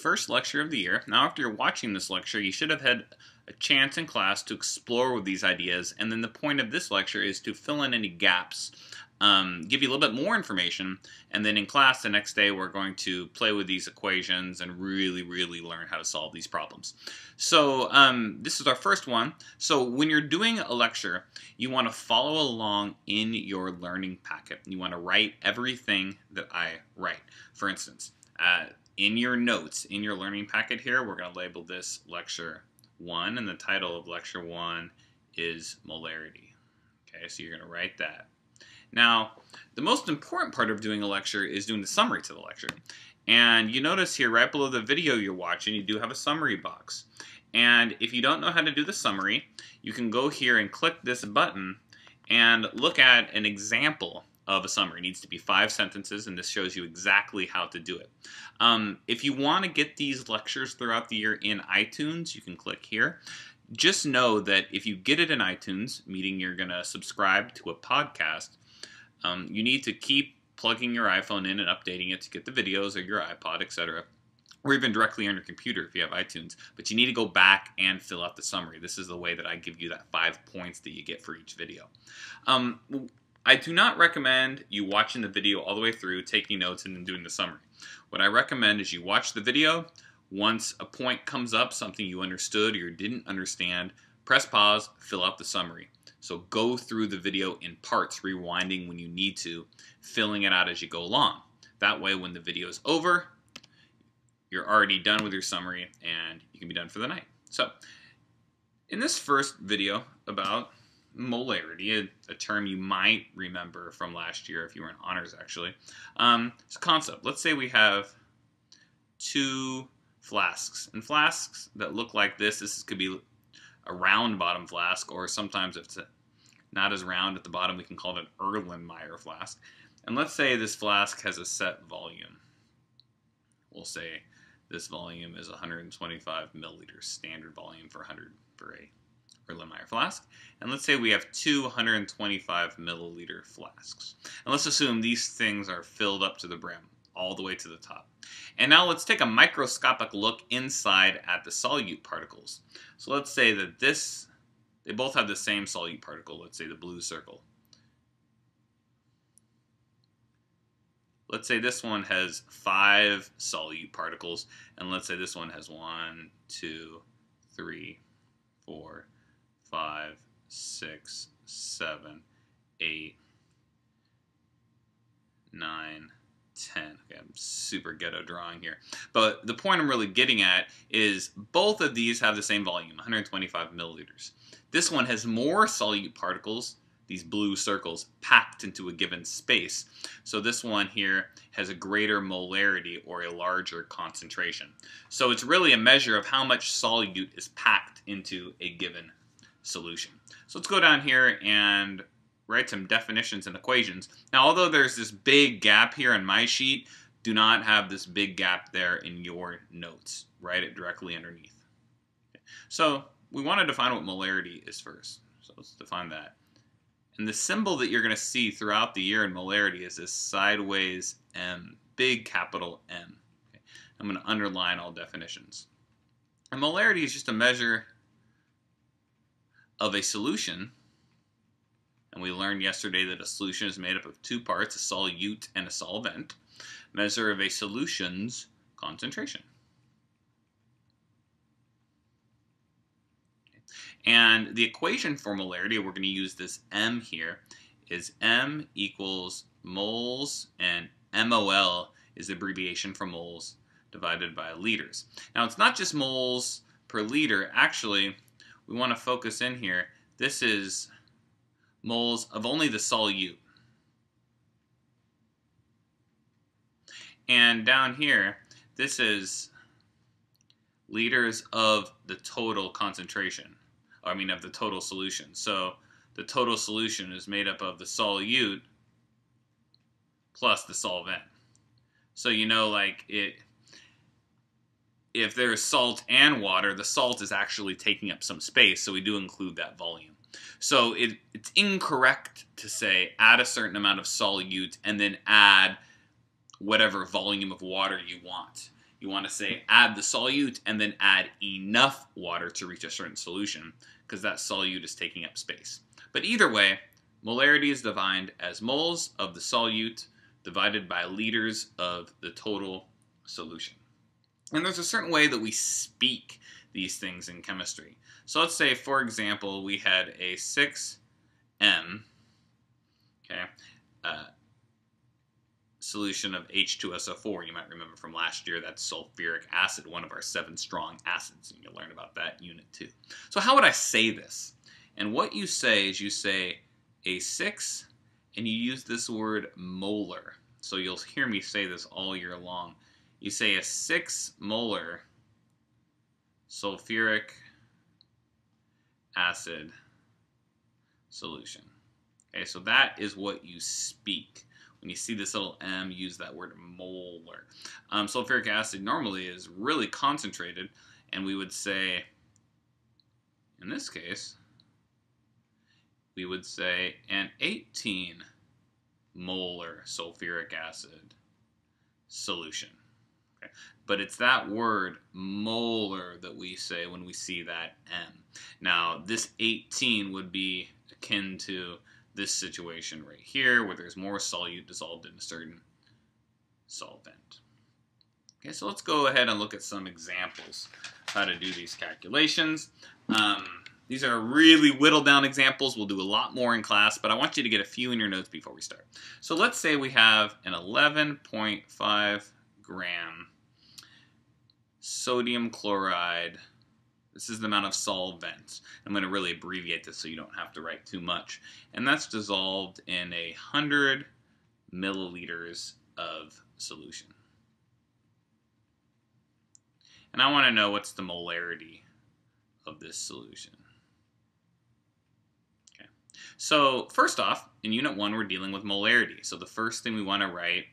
First lecture of the year. Now, after you're watching this lecture, you should have had a chance in class to explore with these ideas, and then the point of this lecture is to fill in any gaps, give you a little bit more information, and then in class the next day we're going to play with these equations and really learn how to solve these problems. So this is our first one. So when you're doing a lecture, you want to follow along in your learning packet. You want to write everything that I write. For instance, in your notes, in your learning packet here, we're going to label this Lecture 1, and the title of Lecture 1 is Molarity. Okay, so you're going to write that. Now, the most important part of doing a lecture is doing the summary to the lecture. And you notice here, right below the video you're watching, you do have a summary box. And if you don't know how to do the summary, you can go here and click this button and look at an example of a summary. It needs to be 5 sentences, and this shows you exactly how to do it. If you want to get these lectures throughout the year in iTunes, you can click here. Just know that if you get it in iTunes, meaning you're going to subscribe to a podcast, you need to keep plugging your iPhone in and updating it to get the videos, or your iPod, etc., or even directly on your computer if you have iTunes. But you need to go back and fill out the summary. This is the way that I give you that 5 points that you get for each video. I do not recommend you watching the video all the way through, taking notes, and then doing the summary. What I recommend is you watch the video. Once a point comes up, something you understood or you didn't understand, press pause, fill out the summary. So go through the video in parts, rewinding when you need to, filling it out as you go along. That way, when the video is over, you're already done with your summary and you can be done for the night. So, in this first video about molarity, a term you might remember from last year if you were in honors actually, it's a concept. Let's say we have 2 flasks, and flasks that look like this could be a round bottom flask, or sometimes if it's not as round at the bottom, we can call it an Erlenmeyer flask. And let's say this flask has a set volume. We'll say this volume is 125 milliliters, standard volume for a Erlenmeyer flask. And let's say we have 225 milliliter flasks. And let's assume these things are filled up to the brim, all the way to the top. And now let's take a microscopic look inside at the solute particles. So let's say that they both have the same solute particle, let's say the blue circle. Let's say this one has 5 solute particles, and let's say this one has 1, 2, 3, 4, 5, 6, 7, 8, 9, 10. Okay, I'm super ghetto drawing here. But the point I'm really getting at is both of these have the same volume, 125 milliliters. This one has more solute particles, these blue circles, packed into a given space. So this one here has a greater molarity, or a larger concentration. So it's really a measure of how much solute is packed into a given solution. So let's go down here and write some definitions and equations. Now, although there's this big gap here on my sheet, do not have this big gap there in your notes. Write it directly underneath. Okay. So we want to define what molarity is first. So let's define that. And the symbol that you're going to see throughout the year in molarity is this sideways M, big capital M. Okay. I'm going to underline all definitions. And molarity is just a measure of a solution. And we learned yesterday that a solution is made up of 2 parts, a solute and a solvent. Measure of a solution's concentration. Okay. And the equation for molarity, we're going to use this M here, is M equals moles, and MOL is the abbreviation for moles divided by liters. Now, it's not just moles per liter. Actually, we want to focus in here. This is moles of only the solute. And down here, this is liters of the total concentration, of the total solution. So the total solution is made up of the solute plus the solvent. So if there's salt and water, the salt is actually taking up some space, so we do include that volume. So it's incorrect to say add a certain amount of solute and then add whatever volume of water you want. you want to say add the solute and then add enough water to reach a certain solution, because that solute is taking up space. But either way, molarity is defined as moles of the solute divided by liters of the total solution. And there's a certain way that we speak these things in chemistry. So let's say, for example, we had a 6M, okay, solution of H2SO4. You might remember from last year, that's sulfuric acid, one of our 7 strong acids, and you'll learn about that in Unit 2. So how would I say this? And what you say is you say a 6, and you use this word molar. So you'll hear me say this all year long. You say a 6 molar sulfuric acid solution. Okay, so that is what you speak. When you see this little M, use that word molar. Sulfuric acid normally is really concentrated, and we would say, in this case, we would say an 18 molar sulfuric acid solution. Okay. But it's that word molar that we say when we see that M. Now, this 18 would be akin to this situation right here, where there's more solute dissolved in a certain solvent. Okay, so let's go ahead and look at some examples how to do these calculations. These are really whittled down examples. We'll do a lot more in class, but I want you to get a few in your notes before we start. So let's say we have an 11.5 gram sodium chloride. This is the amount of solvent. I'm going to really abbreviate this so you don't have to write too much. And that's dissolved in 100 milliliters of solution. And I want to know what's the molarity of this solution. Okay. So first off, in Unit 1, we're dealing with molarity. So the first thing we want to write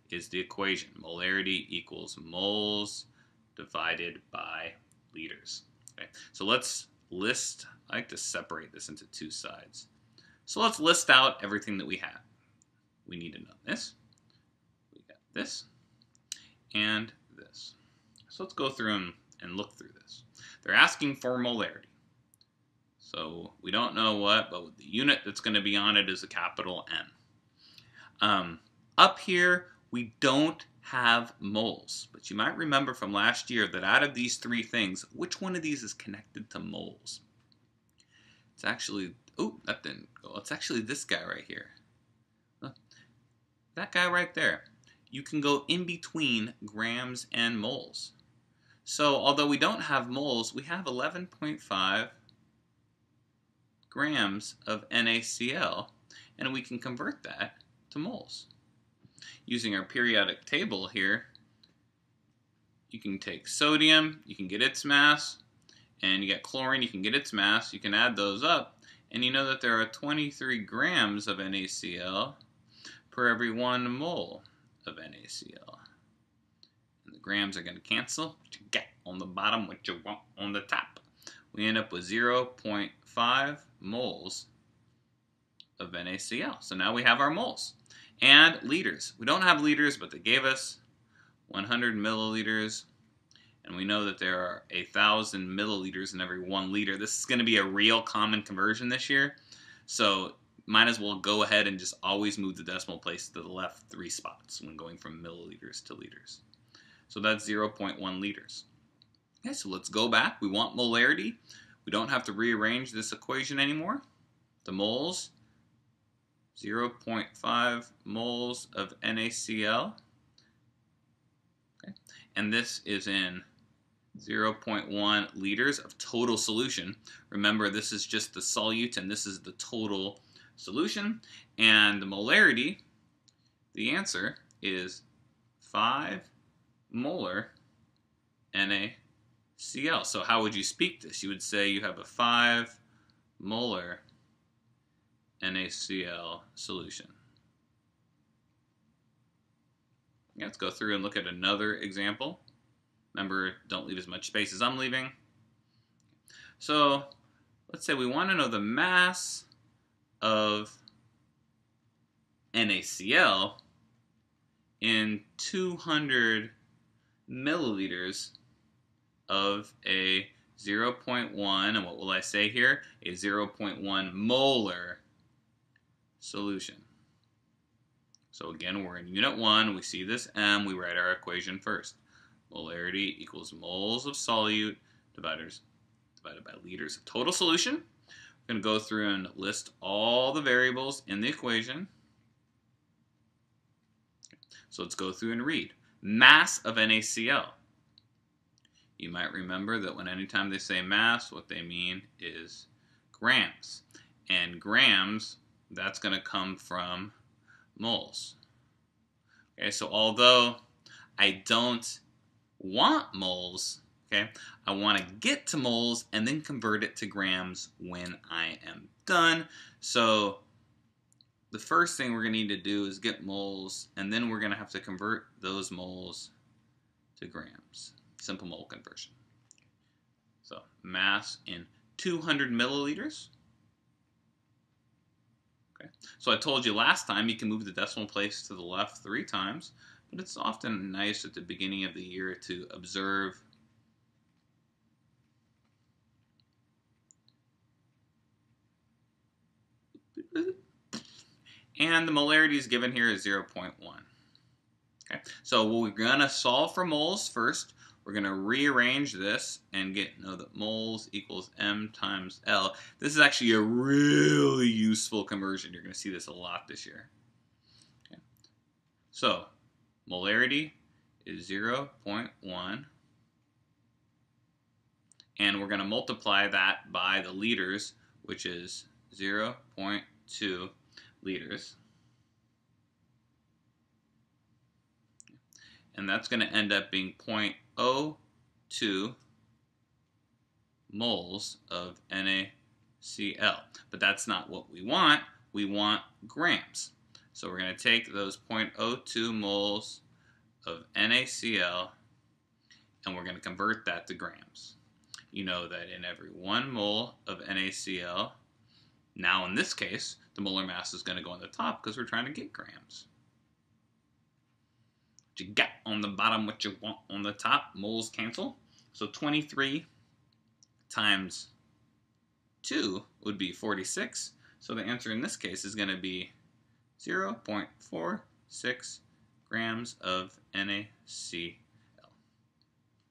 is the equation. Molarity equals moles divided by liters. Okay, so let's list, I like to separate this into 2 sides. So let's list out everything that we have. We need to know this, we got this, and this. So let's go through and look through this. They're asking for molarity. So we don't know what, but the unit that's going to be on it is a capital M. Up here, we don't have moles, but you might remember from last year that out of these 3 things, which one of these is connected to moles? It's actually, oh, that didn't go. It's actually this guy right here. That guy right there. You can go in between grams and moles. So although we don't have moles, we have 11.5 grams of NaCl, and we can convert that to moles. Using our periodic table here, you can take sodium, you can get its mass, and you get chlorine, you can get its mass. You can add those up, and you know that there are 23 grams of NaCl per every 1 mole of NaCl. And the grams are going to cancel. What you get on the bottom, what you want on the top. We end up with 0.5 moles of NaCl. So now we have our moles. And liters. We don't have liters, but they gave us 100 milliliters. And we know that there are 1,000 milliliters in every 1 liter. This is going to be a real common conversion this year. So might as well go ahead and just always move the decimal place to the left 3 spots when going from milliliters to liters. So that's 0.1 liters. Okay, so let's go back. We want molarity. We don't have to rearrange this equation anymore. The moles, 0.5 moles of NaCl. Okay. And this is in 0.1 liters of total solution. Remember, this is just the solute and this is the total solution. And the molarity, the answer is 5 molar NaCl. So how would you speak this? You would say you have a 5 molar NaCl solution. Yeah, let's go through and look at another example. Remember, don't leave as much space as I'm leaving. So let's say we want to know the mass of NaCl in 200 milliliters of a 0.1, and what will I say here? A 0.1 molar solution. So again, we're in unit 1, we see this M, we write our equation first. Molarity equals moles of solute divided by liters of total solution. We're going to go through and list all the variables in the equation. So let's go through and read. Mass of NaCl. You might remember that when anytime they say mass, what they mean is grams. And grams, that's going to come from moles. Okay, so although I don't want moles, okay, I want to get to moles and then convert it to grams when I am done. So the first thing we're going to need to do is get moles, and then we're going to have to convert those moles to grams. Simple mole conversion. So mass in 200 milliliters. Okay. So I told you last time you can move the decimal place to the left 3 times, but it's often nice at the beginning of the year to observe and the molarity is given here is 0.1. Okay. So we're going to solve for moles first. We're going to rearrange this and know that moles equals M times L. This is actually a really useful conversion. You're going to see this a lot this year. Okay. So molarity is 0.1. And we're going to multiply that by the liters, which is 0.2 liters. And that's going to end up being 0.02 moles of NaCl. But that's not what we want. We want grams. So we're going to take those 0.02 moles of NaCl and we're going to convert that to grams. You know that in every 1 mole of NaCl, now in this case, the molar mass is going to go on the top because we're trying to get grams. What you got on the bottom, what you want on the top, moles cancel. So 23 times 2 would be 46. So the answer in this case is going to be 0.46 grams of NaCl.